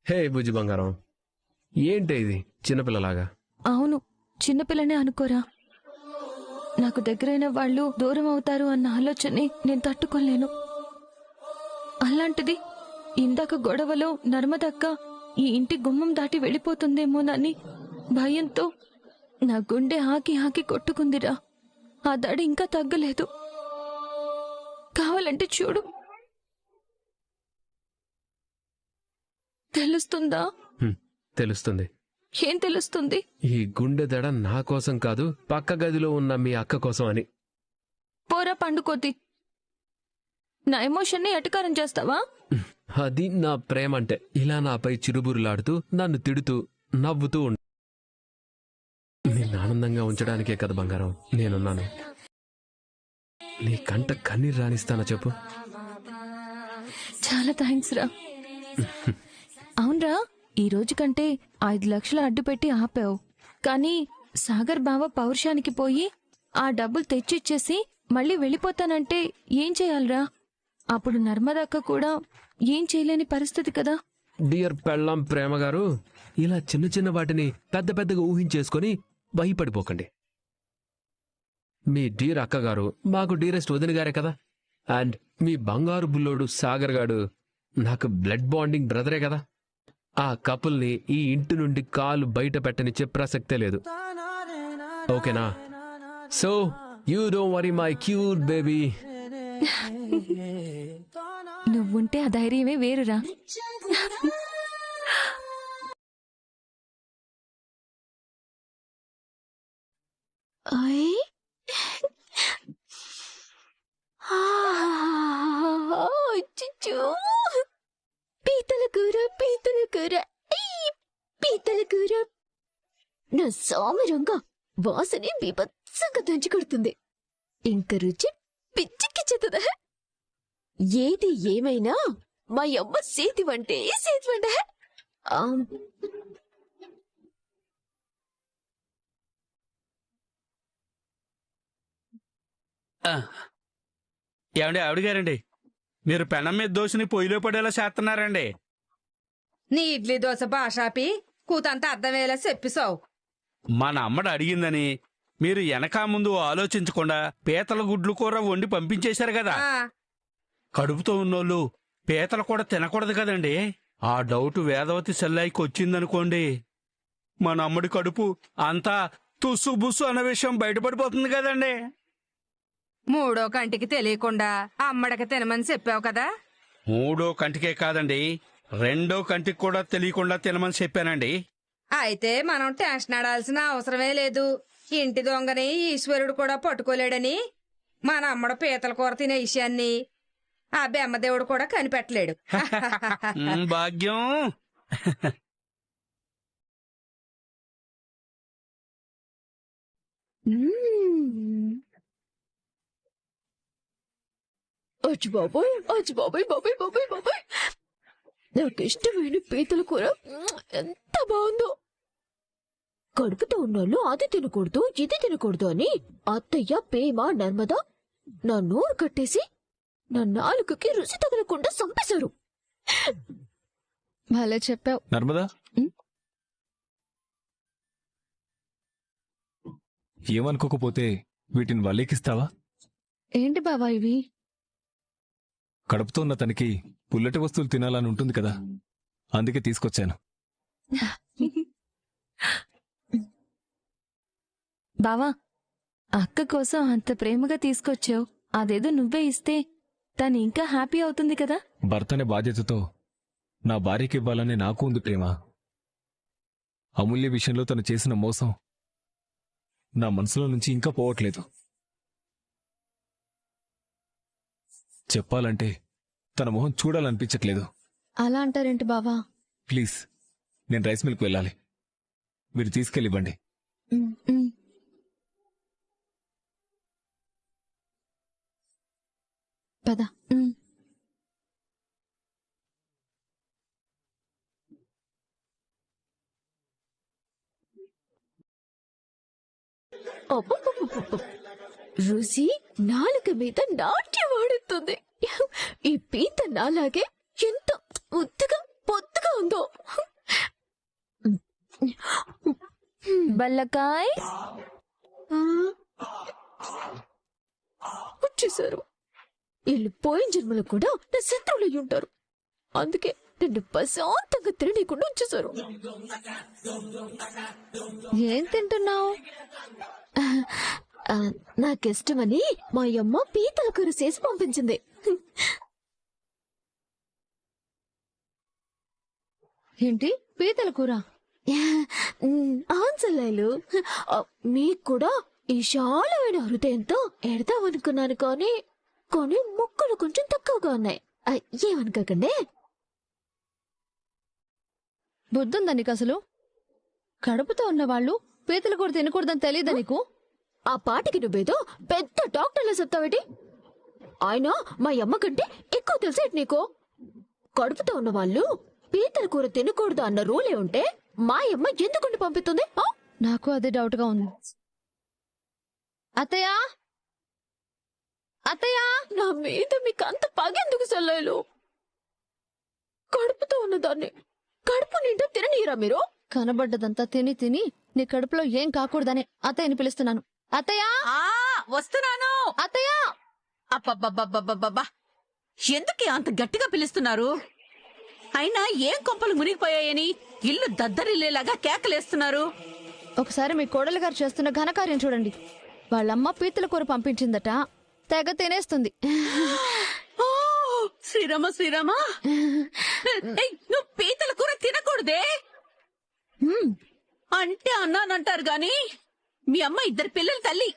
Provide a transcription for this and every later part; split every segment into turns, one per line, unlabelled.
హే బుజ్జి బంగారం, ఏంటి ఇది చిన్నపిల్లలాగా?
అవును, చిన్నపిల్లనే అనుకోరా. నాకు దగ్గరైన వాళ్ళు దూరం అవుతారు అన్న ఆలోచనే నేను తట్టుకోలేను. అలాంటిది ఇందాక గొడవలో నర్మదక్క ఈ ఇంటి గుమ్మం దాటి వెళ్ళిపోతుందేమోనని భయంతో నా గుండె ఆకి ఆకి కొట్టుకుందిరా. ఆ దడి ఇంకా తగ్గలేదు. కావాలంటే చూడు, తెలుస్తుందా?
తెలుస్తుంది.
ఏం తెలుస్తుంది?
ఈ గుండె దడ నా కోసం కాదు, పక్క గదిలో ఉన్న మీ అక్క కోసం అని.
పోరా పండుకోతి, నా ఎమోషన్ని ఎటకారం చేస్తావా?
అది నా ప్రేమ అంటే. ఇలా నాపై చిరుబురులాడుతూ నన్ను తిడుతూ నవ్వుతూ నిన్ను ఆనందంగా ఉంచడానికే కదా బంగారం నేనున్నాను. నీ కంట కన్నీరు రానిస్తానా చెప్పు?
చాలా థ్యాంక్స్ రా. అవునరా, ఈ రోజు కంటే 5 లక్షలు అడ్డు పెట్టి ఆపావు. కానీ సాగర్ బావ పౌరుషానికి పోయి ఆ డబ్బులు తెచ్చిచ్చేసి మళ్ళీ వెళ్ళిపోతానంటే ఏం చేయాలరా? అప్పుడు నర్మదక్క కూడా ఏం చేయలేని పరిస్థితి కదా.
డియర్ పెళ్ళాం ప్రేమ గారు, ఇలా చిన్న చిన్న వాటిని పెద్ద పెద్దగా ఊహించేసుకొని భయపడిపోకండి. మీ డీర్ అక్కగారు మాకు డీరెస్ట్ వదిన గారే కదా. అండ్ మీ బంగారు బుల్లోడు సాగర్ గాడు నాకు బ్లడ్ బాండింగ్ బ్రదరే కదా. ఆ కపుల్ని ఈ ఇంటి నుండి కాలు బయట పెట్టనిచ్చే ప్రసక్తే లేదు. ఓకేనా? So you don't worry my cute baby.
నువ్వుంటే ఆ ధైర్యమే వేరురా. పీతల కూర, పీతల కూర, పీతల కూర. నా సామరంగా వాసనే బీభత్సంగా దంచి కొడుతుంది. ఇంక రుచి పిచ్చికిచ్చేదా? ఏది ఏమైనా మా అమ్మ సేతివంటే సేతివంట.
ఏమండి ఆవిడ గారండి, మీరు పెనం మీద దోశని పొయ్యిలో పడేలా చేస్తున్నారండి.
నీ ఇడ్లీ దోశ బాషాపి కూతంతా అర్థమయ్యేలా చెప్పిసావు.
మన అమ్మడు అడిగిందని మీరు వెనకా ముందు ఆలోచించకుండా పీతల గుడ్లు కూర వండి పంపించేశారు కదా. కడుపుతో ఉన్నోళ్ళు పీతలు కూడా తినకూడదు కదండి. ఆ డౌట్ వేదవతి సెల్లాయికి వచ్చిందనుకోండి, మన అమ్మడి కడుపు అంతా తుస్సు బుస్సు అన్న విషయం బయటపడిపోతుంది కదండి.
3వ కంటికి తెలియకుండా అమ్మడకి తినమని చెప్పావు కదా.
3వ కంటికే కాదండి, 2వ కంటికి కూడా తెలియకుండా తినమని చెప్పానండి.
అయితే మనం టెన్షన్ ఆడాల్సిన అవసరమే లేదు. ఇంటి దొంగని ఈశ్వరుడు కూడా పట్టుకోలేడని మన అమ్మడ పీతల కూర తినే విషయాన్ని ఆ బెమ్మదేవుడు కూడా కనిపెట్టలేడు.
భాగ్యం.
బాబాయ్, బాబాయ్, బాబాయ్, బాబాయ్, బాబాయ్, నాకు ఇష్టమైన పీతల కూర ఎంత బాగుందో. కడుపుతో ఉన్నోళ్ళు అది తినకూడదు ఇది తినకూడదు అని అత్తయ్య, పేమ, నర్మద నా నోరు కట్టేసి నా నాలుకకి రుచి తగలకుండా చంపేశారు. భలే చెప్పావు
నర్మదా. ఏమనుకోకపోతే వీటిని వల్లేకిస్తావా?
ఏంటి బావా ఇవి?
కడుపుతో ఉన్న తనకి పుల్లటి వస్తువులు తినాలని ఉంటుంది కదా, అందుకే తీసుకొచ్చాను.
బావా, అక్క కోసం అంత ప్రేమగా తీసుకొచ్చావు. అదేదో నువ్వే ఇస్తే తను ఇంకా హ్యాపీ అవుతుంది కదా.
భర్తనే బాధ్యతతో నా భార్యకి ఇవ్వాలని నాకు ఉంది ప్రేమ. అమూల్య విషయంలో తను చేసిన మోసం నా మనసులో నుంచి ఇంకా పోవట్లేదు. చెప్పాలంటే తన మొహం చూడాలనిపించట్లేదు.
అలా అంటారేంటి బావా?
ప్లీజ్, నేను రైస్ మిల్క్ వెళ్ళాలి, మీరు తీసుకెళ్ళివ్వండి.
పద. రుచి నాలుక మీద నాట్యం ఆడుతుంది. ఈ పీత నాలాగే ఎంత ముద్దుగా పొద్దుగా ఉందో. బల్లకాయ్ వచ్చేసారు. వీళ్ళు పోయిన జన్మలో కూడా నా శత్రువులు అయి ఉంటారు. అందుకే నన్ను ప్రశాంతంగా తిననీయకుండా వచ్చేసారు. ఏం తింటున్నావు? నాకిష్టమని మా అమ్మ పీతల కూర చేసి పంపించింది. ఏంటి పీతల కూర? ఆన్సల్లాయలు, మీకు కూడా విశాలమైన హృదయంతో ఎడతామనుకున్నాను కానీ ముక్కలు కొంచెం తక్కువగా ఉన్నాయి. ఏమనుకోకండి. బుద్ధుందా నీకు అసలు? కడుపుతో ఉన్నవాళ్ళు పీతల కూర తినకూడదని తెలియదా నీకు? ఆ పాటికి నువ్వేదో పెద్ద డాక్టర్లా చెప్తావేటి? ఆయన మా అమ్మ కంటే ఎక్కువ తెలిసేటి నీకు. కడుపుతో ఉన్నవాళ్ళు పీతల కూర తినకూడదు అన్న రూలే ఉంటే మా అమ్మ ఎందుకుండి పంపిస్తుంది? నాకు అదే డౌట్ గా ఉంది. అత్తయ్య, అత్తయ్య, నా మీద మీకు అంత పగెందుకు సెల్లాయిలు? కడుపుతో ఉన్నదాన్ని కడుపు నిండా తిననీరా మీరు? కనబడ్డదంతా తిని తిని నీ కడుపులో ఏం కాకూడదని అత్తయ్యని పిలుస్తున్నాను. అత్తయ్య,
వస్తున్నాను.
అత్తయ్య.
అబ్బబ్బబ్బబ్బబ్బబ్బా, ఎందుకే అంత గట్టిగా పిలుస్తున్నారు? అయినా ఏం కొంపలు మునిగిపోయాయని ఇల్లు దద్దరిల్లేలాగా కేకలేస్తున్నారు?
ఒకసారి మీ కోడలు గారు చేస్తున్న ఘనకార్యం చూడండి. వాళ్ళమ్మ పీతల కూర పంపించిందట, తెగ తినేస్తుంది.
ఓ, శ్రీరామ శ్రీరామ, నువ్వు పీతల కూర తినకూడదే అంటే అన్నానంటారు గాని మీ అమ్మ ఇద్దరు పిల్లల తల్లి.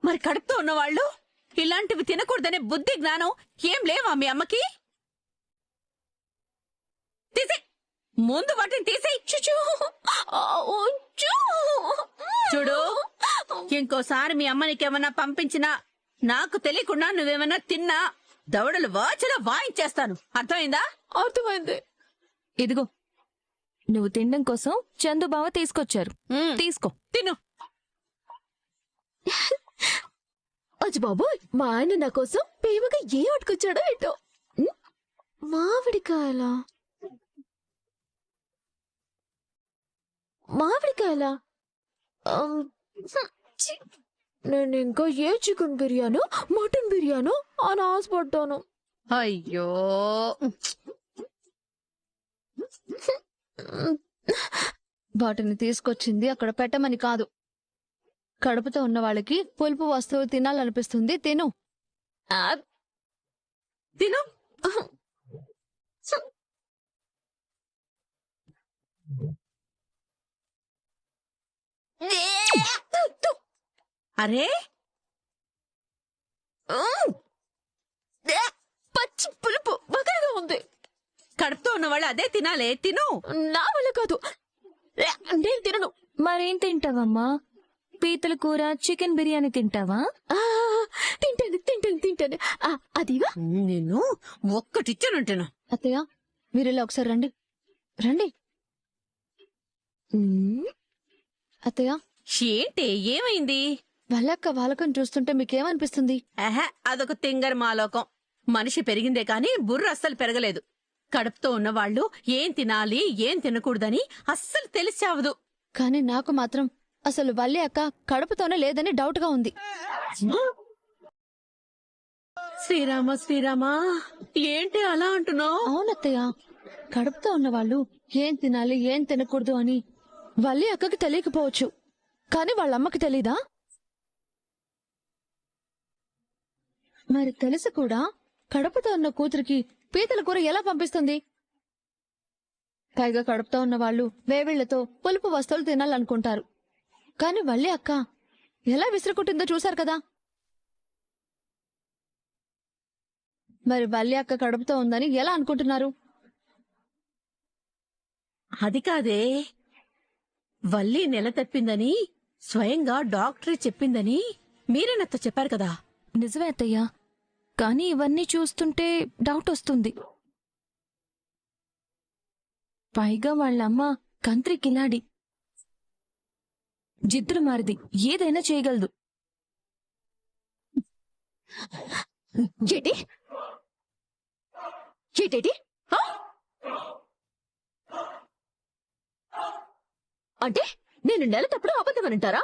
మరి కడుపుతో ఉన్నవాళ్ళు ఇలాంటివి తినకూడదనే బుద్ధి జ్ఞానం ఏం లేవా మీ అమ్మకి? తీసే, ముందు వాటిని తీసేయ్. చూడు, ఇంకోసారి మీ అమ్మ నీకేమన్నా పంపించినా నాకు తెలియకుండా నువ్వేమన్నా తిన్నా దవడలు వాచలా వాయించేస్తాను. అర్థమైందా?
అర్థమైంది. ఇదిగో, నువ్వు తినడం కోసం చందుబావ తీసుకొచ్చారు. తీసుకో,
తిను.
అజ్జి బాబోయ్, మా ఆయన నా కోసం ప్రేమగా ఏ పట్టుకొచ్చాడో ఏంటో. మామిడికాయలా? మామిడికాయలా? నేను ఇంకా ఏ చికెన్ బిర్యానో మటన్ బిర్యానో అని ఆశపడ్డాను.
అయ్యో,
వాటిని తీసుకొచ్చింది అక్కడ పెట్టమని కాదు. కడుపుతో ఉన్న వాళ్ళకి పులుపు వస్తువులు తినాలనిపిస్తుంది. తిను.
తిను. అరే,
పచ్చి పులుపు బగరగా ఉంది.
కడుపుతో ఉన్నవాళ్ళు అదే తినాలే. తిను.
నా వల్ల కాదు, నేను తినను.
మరేం తింటావమ్మా? పీతల కూర, చికెన్ బిర్యానీ తింటావా?
తింటాను తింటాను తింటాను. అదివా,
నేను ఒక్కటిచ్చానంటాను.
అత్తయ్య, మీరిలా ఒకసారి రండి. రండి. అత్తయ్య,
ఏంటి, ఏమైంది?
వాళ్ళక్క వాళ్ళకని చూస్తుంటే మీకేమనిపిస్తుంది?
ఆహా, అదొక తింగర్ మాలోకం. మనిషి పెరిగిందే కాని బుర్ర అస్సలు పెరగలేదు. కడుపుతో ఉన్నవాళ్లు ఏం తినాలి ఏం తినకూడదని అస్సలు తెలిసావదు.
కానీ నాకు మాత్రం అసలు వల్లి అక్క కడుపుతోనే లేదని డౌట్ గా ఉంది.
శ్రీరామ శ్రీరామ, ఏంటి అలా అంటున్నావు?
అవునత్తయ్య, కడుపుతో ఉన్నవాళ్ళు ఏం తినాలి ఏం తినకూడదు అని వల్లి అక్కకి తెలియకపోవచ్చు, కానీ వాళ్ళమ్మకి తెలీదా? మరి తెలిసి కూడా కడుపుతో ఉన్న కూతురికి పీతల కూర ఎలా పంపిస్తుంది? పైగా కడుపుతో ఉన్న వాళ్ళు వేవిళ్లతో పులుపు వస్తువులు తినాలనుకుంటారు. కాని వల్లి అక్క ఎలా విసిరుకుంటుందో చూశారు కదా. మరి వల్లి అక్క కడుపుతో ఉందని ఎలా అనుకుంటున్నారు?
అది కాదే, వల్లి నెల తప్పిందని స్వయంగా డాక్టరే చెప్పిందని మీరే నాతో చెప్పారు కదా.
నిజమే అత్తయ్యా, కానీ ఇవన్నీ చూస్తుంటే డౌట్ వస్తుంది. పైగా వాళ్ళమ్మ కంత్రి కిలాడి, జిద్దులు మారిది, ఏదైనా చేయగలదు.
ఏటి ఏటేటి అంటే నేను నెల తప్పుడు అబద్ధం అంటారా?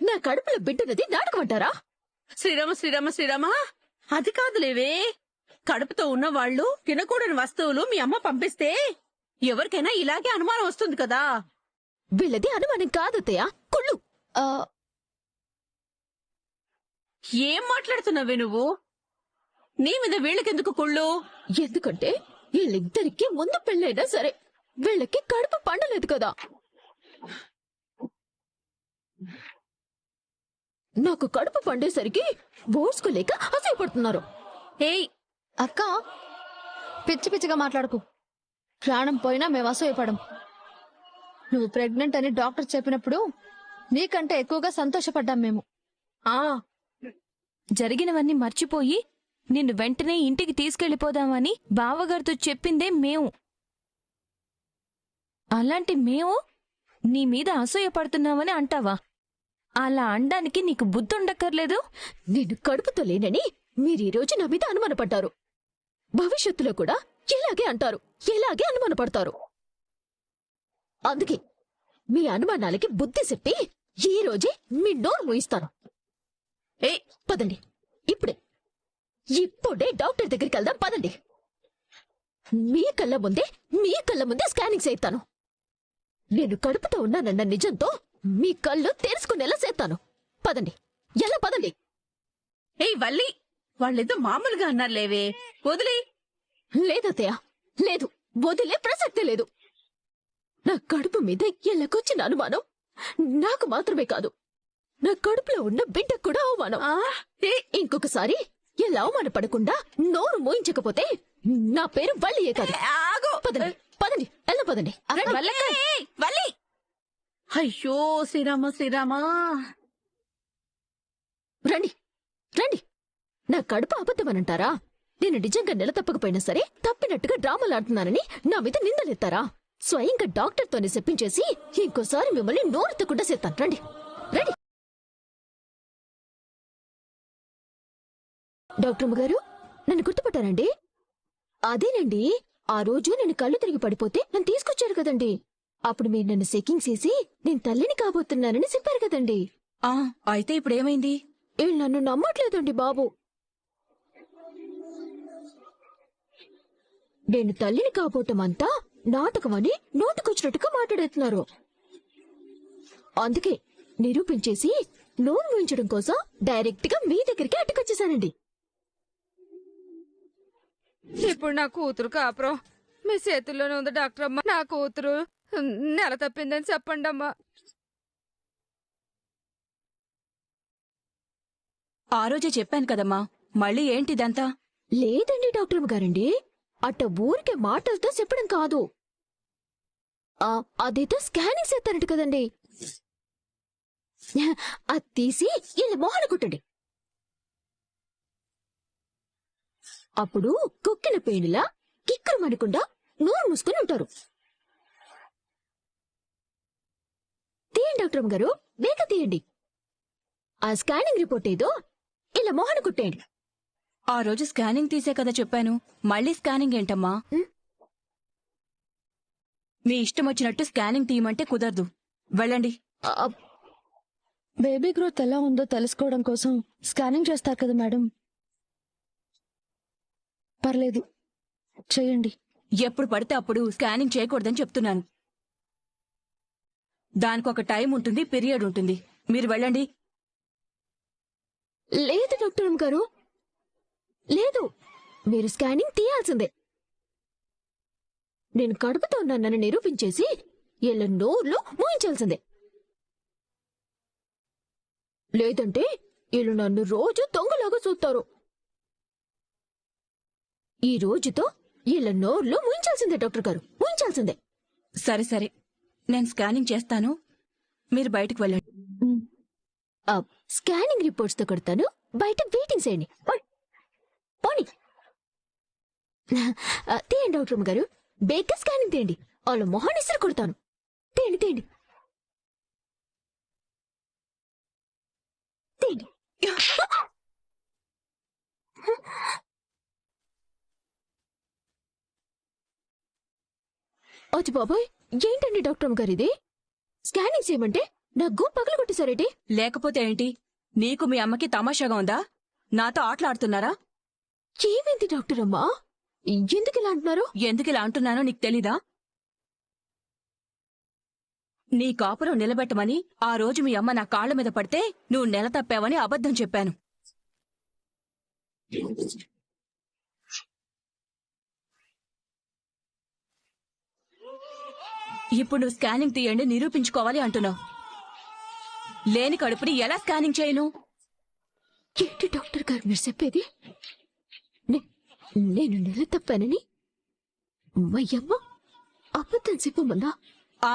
నా కడుపులో బిడ్డనది నాటకం అంటారా?
శ్రీరామ శ్రీరామ శ్రీరామ, అది కాదులేవే. కడుపుతో ఉన్న వాళ్ళు తినకూడని వస్తువులు మీ అమ్మ పంపిస్తే ఎవరికైనా ఇలాగే అనుమానం వస్తుంది కదా.
వీళ్ళది అనుమానం కాదత్తయ్య, కుళ్ళు.
ఏం మాట్లాడుతున్నావే నువ్వు? నీ మీద వీళ్ళకెందుకు కుళ్ళు?
ఎందుకంటే వీళ్ళిద్దరికి ముందు పెళ్ళైనా సరే వీళ్ళకి కడుపు పండలేదు కదా. నాకు కడుపు పండేసరికి ఓర్చుకోలేక అసహ్యపడుతున్నారు.
ఏయ్,
అక్క, పిచ్చి పిచ్చిగా మాట్లాడుకు. ప్రాణం పోయినా మేము అసూయపడం. నువ్వు ప్రెగ్నెంట్ అని డాక్టర్ చెప్పినప్పుడు నీకంటే ఎక్కువగా సంతోషపడ్డాం మేము.
జరిగినవన్నీ మర్చిపోయి నిన్ను వెంటనే ఇంటికి తీసుకెళ్లిపోదామని బావగారితో చెప్పిందే మేము. అలాంటి మేము నీ మీద అసూయపడుతున్నామని అంటావా? అలా అనడానికి నీకు బుద్ధుండక్కర్లేదు.
నేను కడుపుతో లేనని మీరు ఈ రోజు నా మీద అనుమానపడ్డారు. భవిష్యత్తులో కూడా ఇలాగే అంటారు, ఇలాగే అనుమానపడతారు. అందుకే మీ అనుమానాలకి బుద్ధి చెప్పి ఈ రోజే మీ నోరు మూయిస్తాను. పదండి, ఇప్పుడే డాక్టర్ దగ్గరికి వెళ్దాం. పదండి. మీ కళ్ళ ముందే స్కానింగ్ చేస్తాను. నేను కడుపుతో ఉన్నానన్న నిజంతో మీ కళ్ళు తెరుచుకునేలా చేస్తాను. పదండి, ఎలా పదండి.
ఏయ్ వల్లి, వాళ్ళేదో మామూలుగా అన్నారులేవే, వదిలే.
లేదత్తయ్య, లేదు, వదిలే ప్రసక్తే లేదు. నా కడుపు మీద ఎల్లకొచ్చిన అనుమానం నాకు మాత్రమే కాదు, నా కడుపులో ఉన్న బిడ్డకు కూడా అవమానం. ఇంకొకసారి ఇలా అవమానపడకుండా నోరు మోయించకపోతే నా పేరు వల్లియే కాదు. పదండి, పదండి, ఎలా పదండి.
వల్లి, అయ్యో శ్రీరామ శ్రీరామ.
రండి, రండి. నా కడుపు అబద్ధమనంటారా? నేను నిజంగా నెల తప్పకపోయినా సరే తప్పినట్టుగా డ్రామాలాడుతున్నానని నా మీద నిందలెత్తారా? స్వయంగా డాక్టర్తోనే చెప్పించేసి ఇంకోసారి మిమ్మల్ని నోరెత్తకుండా చేస్తాను. రండి, రండి. డాక్టర్ గారు, నన్ను గుర్తుపట్టారండి? అదేనండి, ఆ రోజు నేను కళ్ళు తిరిగి పడిపోతే నన్ను తీసుకొచ్చారు కదండి. అప్పుడు మీరు నన్ను చెకింగ్ చేసి నేను తల్లిని కాబోతున్నానని చెప్పారు కదండి.
అయితే ఇప్పుడేమైంది?
వీళ్ళు నన్ను నమ్మట్లేదండి బాబు. నేను తల్లిని కాబోటమంతా నాటకమని నోటుకొచ్చినట్టుగా మాట్లాడుతున్నారు. అందుకే నిరూపించేసి నోరు మూయించడం కోసం డైరెక్ట్ గా మీ దగ్గరికి అట్టుకొచ్చేసానండి.
ఇప్పుడు నా కూతురు కాపురం మీ చేతుల్లోనే ఉంది డాక్టర్ అమ్మ. నా కూతురు నెల తప్పిందని చెప్పండి అమ్మా.
ఆ రోజే చెప్పాను కదమ్మా, మళ్ళీ ఏంటిదంతా?
లేదండి డాక్టర్ గారండి, అట్ట ఊరికే మాటలతో చెప్పడం కాదు. అదేదో స్కానింగ్ చేస్తారంట కదండి. అది తీసి ఇలా మొహన కుట్టండి. అప్పుడు కుక్కిన పేనులా కిక్కరు మనకుండా నోరు మూసుకుని ఉంటారు. తీయండి డాక్టర్ గారు, వేగ తీయండి. ఆ స్కానింగ్ రిపోర్ట్ ఏదో ఇలా మొహన కుట్టేయండి.
ఆ రోజు స్కానింగ్ తీసే కదా చెప్పాను, మళ్ళీ స్కానింగ్ ఏంటమ్మా? మీ ఇష్టం వచ్చినట్టు స్కానింగ్ తీయమంటే కుదరదు, వెళ్ళండి.
బేబీ గ్రోత్ ఎలా ఉందో తెలుసుకోవడం కోసం స్కానింగ్ చేస్తారు కదా మేడం. పర్లేదు, చెయ్యండి.
ఎప్పుడు పడితే అప్పుడు స్కానింగ్ చేయకూడదని చెప్తున్నాను. దానికొక టైం ఉంటుంది, పీరియడ్ ఉంటుంది. మీరు వెళ్ళండి.
లేదు డాక్టర్ గారు, లేదు, మీరు స్కానింగ్ తీయాల్సిందే. నేను కడుపుతో ఉన్నానని నిరూపించేసి ఇలా నోర్లో మూయించాల్సిందే. లేదంటే వీళ్ళు నన్ను రోజు దొంగలాగా చూస్తారు. ఈ రోజుతో వీళ్ళ నోర్లో మూయించాల్సిందే డాక్టర్ గారు, మూయించాల్సిందే.
సరే సరే, నేను స్కానింగ్ చేస్తాను, మీరు బయటకు వెళ్ళండి.
స్కానింగ్ రిపోర్ట్స్ తో కొడతాను, బయట వెయిటింగ్ చేయండి. పోనీ తీయండి డాక్టర్ గారు, బేగ్గా స్కానింగ్ తీయండి. వాళ్ళ మొహాన్ని ఇసురు కొడతాను. తీయండి, తీయండి, తీయండి. అచ్చి బాబాయ్, ఏంటండి డాక్టర్ గారు ఇది? స్కానింగ్ చేయమంటే నా గో పగల కొట్టేశారేటి?
లేకపోతే ఏంటి? నీకు మీ అమ్మకి తమాషాగా ఉందా? నాతో ఆటలాడుతున్నారా?
ఏమైంది డాక్టర్ అమ్మా? ఎందుకు ఇలా అంటున్నారు?
ఎందుకిలా అంటున్నానో నీకు తెలీదా? నీ కాపురం నిలబెట్టమని ఆ రోజు మీ అమ్మ నా కాళ్ల మీద పడితే నువ్వు నెల తప్పావని అబద్ధం చెప్పాను. ఇప్పుడు నువ్వు స్కానింగ్ తీయండి నిరూపించుకోవాలి అంటున్నావు. లేని కడుపుని ఎలా స్కానింగ్ చేయను?
ఏంటి డాక్టర్ గారు మీరు చెప్పేది? నేను నెల తప్పానని మా అమ్మ అబద్ధం చెప్పమన్నా?
ఆ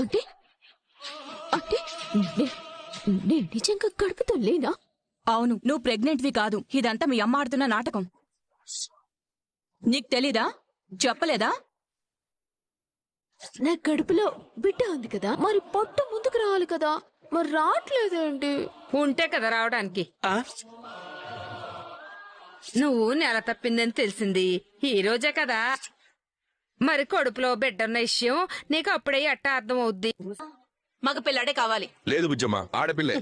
అంటే అంటే నేను నిజంగా కడుపుతో లేనా?
అవును, నువ్వు ప్రెగ్నెంట్వి కాదు. ఇదంతా మీ అమ్మ ఆడుతున్న నాటకం. నీకు తెలీదా? చెప్పలేదా?
నా కడుపులో బిడ్డ ఉంది కదా, మరి పొట్ట ముందుకు రావాలి కదా, మరి రావట్లేదేంటి?
ఉంటే కదా రావడానికి.
ఆ?
నువ్వు నెల తప్పిందని తెలిసింది ఈ రోజే కదా. మరి కడుపులో బిడ్డన్న విషయం నీకు అప్పుడే ఎట్టా అర్థం అవుద్ది?
మగ పిల్లాడే కావాలి.
లేదు బుజ్జమ్మ, ఆడపిల్లే.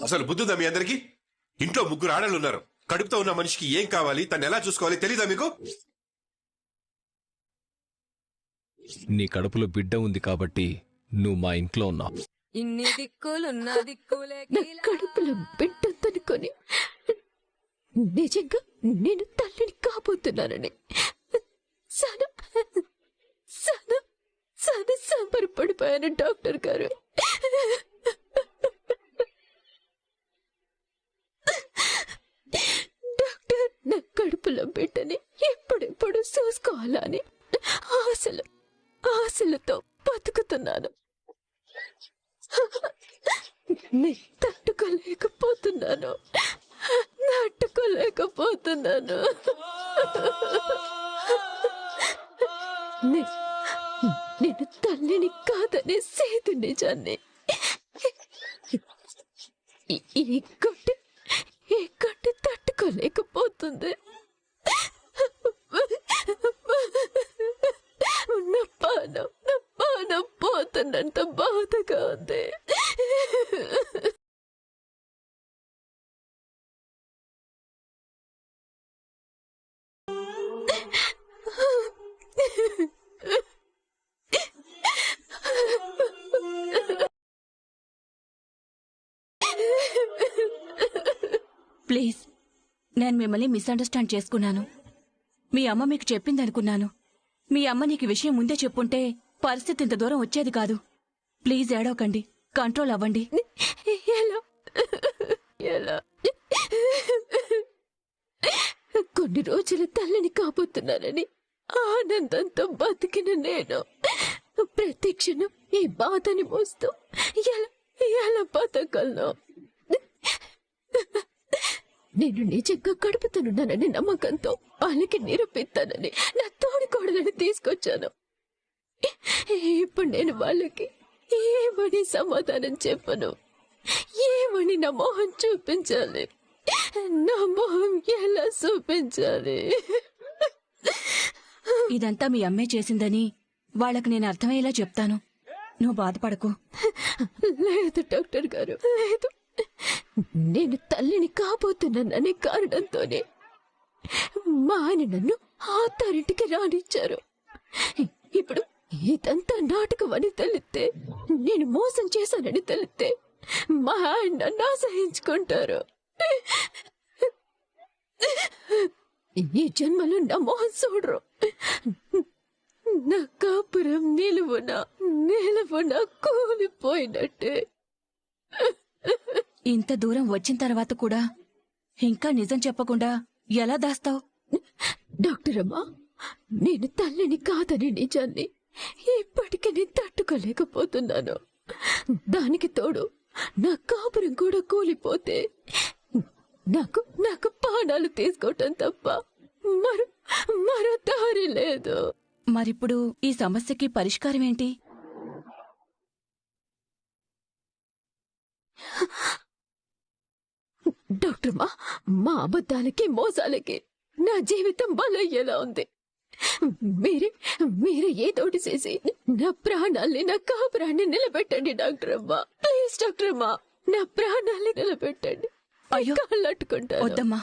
అసలు బుద్ధుందా మీ అందరికి? ఇంట్లో 3 ఆడలు ఉన్నారు. కడుపుతో ఉన్న మనిషికి ఏం కావాలి, తను ఎలా చూసుకోవాలి తెలీదా మీకు?
నీ కడుపులో బిడ్డ ఉంది కాబట్టి నువ్వు మా ఇంట్లో ఉన్నావు.
ఇన్ని దిక్కులున్న దిక్కులే
నా కడుపులో బిడ్డ ఉందనుకొని నిజంగా నేను తల్లిని కాబోతున్నానని సన సన సన సంబరపడిపోయాను డాక్టర్ గారు. డాక్టర్, నా కడుపులో బిడ్డని ఎప్పుడెప్పుడు చూసుకోవాలని ఆశలతో బతుకుతున్నాను. నేను తట్టుకోలేకపోతున్నాను. నేను తల్లిని కాదనే సేదు నిజాన్ని ఈ కొట్టి తట్టుకోలేకపోతుంది. నా పానం పోతున్నంత బాధగా ఉంది.
ప్లీజ్, నేను మిమ్మల్ని మిస్అండర్స్టాండ్ చేసుకున్నాను. మీ అమ్మ మీకు చెప్పిందనుకున్నాను. మీ అమ్మ నీకు విషయం ముందే చెప్పుంటే పరిస్థితి ఇంత దూరం వచ్చేది కాదు. ప్లీజ్ ఏడవకండి, కంట్రోల్ అవ్వండి.
ఎలా కొన్ని రోజులు తల్లిని కాబోతున్నానని ఆనందంతో బతికిన నేను ప్రతి క్షణం ఈ బాధని మోస్తూ ఎలా బతకలను? నేను నిజంగా కడుపుతున్నానని నమ్మకంతో వాళ్ళకి నిరూపిస్తానని నా తోడికోడలని తీసుకొచ్చాను. ఇప్పుడు నేను వాళ్ళకి ఏమని సమాధానం చెప్పను? ఏమని నా మొహం చూపించాలి? నా మొహం ఎలా చూపించాలి?
ఇదంతా మీ అమ్మే చేసిందని వాళ్ళకి నేను అర్థమయ్యేలా చెప్తాను. నువ్వు బాధపడకు.
లేదు డాక్టర్ గారు, లేదు. నేను తల్లిని కాబోతున్నాననే కారణంతోనే మా ఆయన నన్ను అత్తారింటికి రానిచ్చారు. ఇప్పుడు ఇదంతా నాటకం అని తెలిస్తే, నేను మోసం చేశానని తెలిస్తే మా ఆయన నన్ను అసహించుకుంటారు. ఈ జన్మలో నా మోహన్ చూడరు. నా కాపురం నిలువున కూలిపోయినట్టే.
ఇంత దూరం వచ్చిన తర్వాత కూడా ఇంకా నిజం చెప్పకుండా ఎలా దాస్తావు?
డాక్టర్ అమ్మా, నేను తల్లిని కాదని నిజాన్ని ఇప్పటికీ నేను తట్టుకోలేకపోతున్నాను. దానికి తోడు నా కాపురం కూడా కూలిపోతే నాకు ప్రాణాలు తీసుకోవటం తప్ప మరో దారి లేదు.
మరిప్పుడు ఈ సమస్యకి పరిష్కారం ఏంటి?
డాక్టర్ మా అబద్ధాలకి మోసాలకి నా జీవితం బలయ్యేలా ఉంది. మీరే ఏదోటి చేసి నా ప్రాణాల్ని నా కాపురాన్ని నిలబెట్టండి డాక్టర్ అమ్మా. ప్లీజ్ డాక్టర్ అమ్మా, నా ప్రాణాల్ని నిలబెట్టండి.
అయ్యో
కాళ్ళట్టుకుంటాను.
వద్దమ్మా